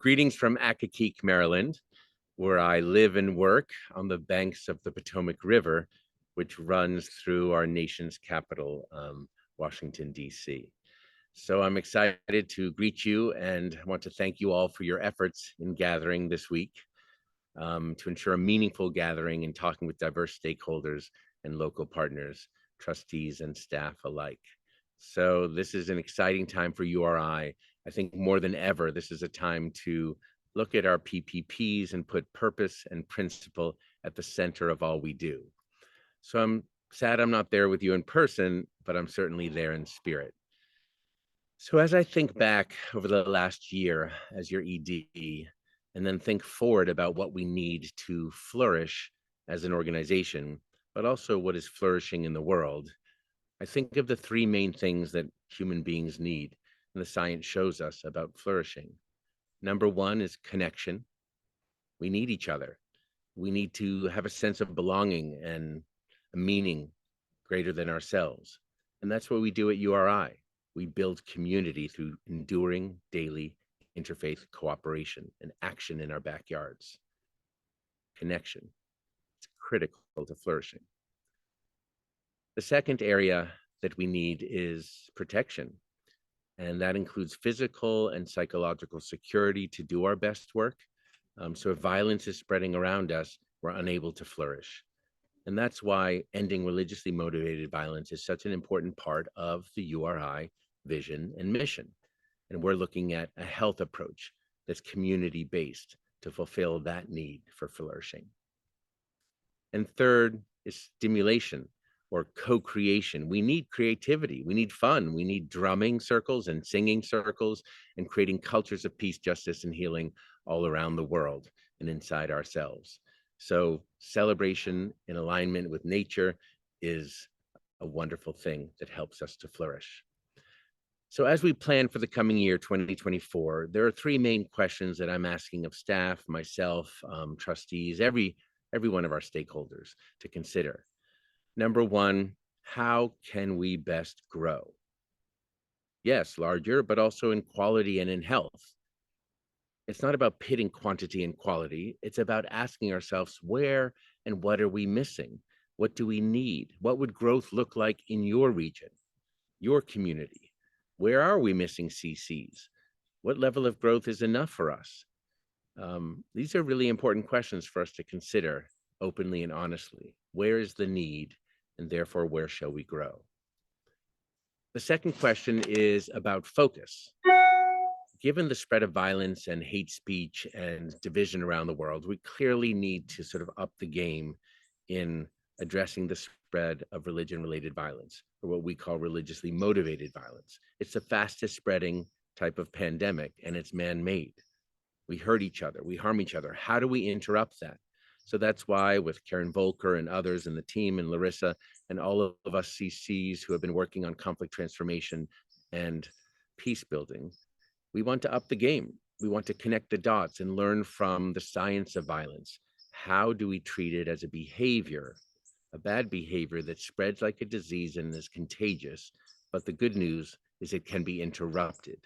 Greetings from Accokeek, Maryland, where I live and work on the banks of the Potomac River, which runs through our nation's capital, Washington, D.C. So I'm excited to greet you and want to thank you all for your efforts in gathering this week to ensure a meaningful gathering and talking with diverse stakeholders and local partners, trustees and staff alike. So this is an exciting time for URI. I think more than ever, this is a time to look at our PPPs and put purpose and principle at the center of all we do. So I'm sad I'm not there with you in person, but I'm certainly there in spirit. So as I think back over the last year as your ED, and then think forward about what we need to flourish as an organization, but also what is flourishing in the world, I think of the three main things that human beings need, and the science shows us about flourishing. Number one is connection. We need each other. We need to have a sense of belonging and a meaning greater than ourselves. And that's what we do at URI. We build community through enduring daily interfaith cooperation and action in our backyards. Connection. It's critical to flourishing. The second area that we need is protection. And that includes physical and psychological security to do our best work. So if violence is spreading around us, we're unable to flourish. And that's why ending religiously motivated violence is such an important part of the URI vision and mission. And we're looking at a health approach that's community-based to fulfill that need for flourishing. And third is stimulation or co-creation. We need creativity, we need fun, we need drumming circles and singing circles and creating cultures of peace, justice, and healing all around the world and inside ourselves. So celebration in alignment with nature is a wonderful thing that helps us to flourish. So as we plan for the coming year, 2024, there are three main questions that I'm asking of staff, myself, trustees, every one of our stakeholders to consider. Number one, how can we best grow? Yes, larger, but also in quality and in health. It's not about pitting quantity and quality. It's about asking ourselves where and what are we missing? What do we need? What would growth look like in your region, your community? Where are we missing CCs? What level of growth is enough for us? These are really important questions for us to consider openly and honestly. Where is the need? And therefore, where shall we grow? The second question is about focus. Given the spread of violence and hate speech and division around the world, we clearly need to sort of up the game in addressing the spread of religion-related violence, or what we call religiously motivated violence. It's the fastest spreading type of pandemic, and it's man-made. We hurt each other, we harm each other. How do we interrupt that? So that's why with Karen Volker and others in the team and Larissa and all of us CCs who have been working on conflict transformation and peace building, we want to up the game. We want to connect the dots and learn from the science of violence. How do we treat it as a behavior, a bad behavior that spreads like a disease and is contagious? But the good news is it can be interrupted.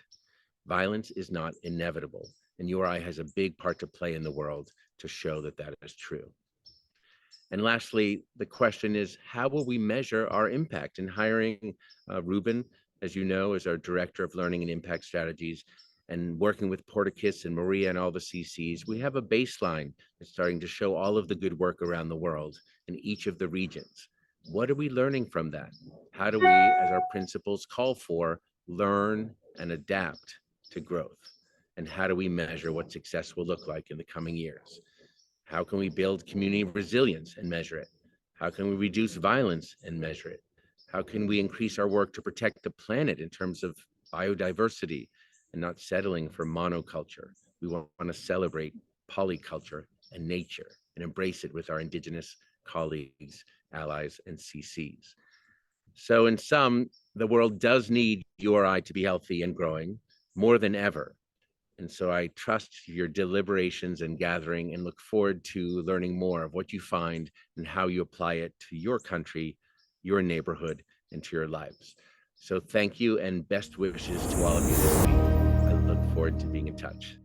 Violence is not inevitable, and URI has a big part to play in the world to show that that is true. And lastly, the question is, how will we measure our impact? In hiring Ruben, as you know, as our Director of Learning and Impact Strategies, and working with Porticus and Maria and all the CCs, we have a baseline that's starting to show all of the good work around the world in each of the regions. What are we learning from that? How do we, as our principles call for, learn and adapt to growth? And how do we measure what success will look like in the coming years? How can we build community resilience and measure it? How can we reduce violence and measure it? How can we increase our work to protect the planet in terms of biodiversity and not settling for monoculture? We want to celebrate polyculture and nature and embrace it with our Indigenous colleagues, allies, and CCs. So in sum, the world does need URI to be healthy and growing more than ever. And so I trust your deliberations and gathering and look forward to learning more of what you find and how you apply it to your country, your neighborhood, and to your lives. So thank you and best wishes to all of you this week. I look forward to being in touch.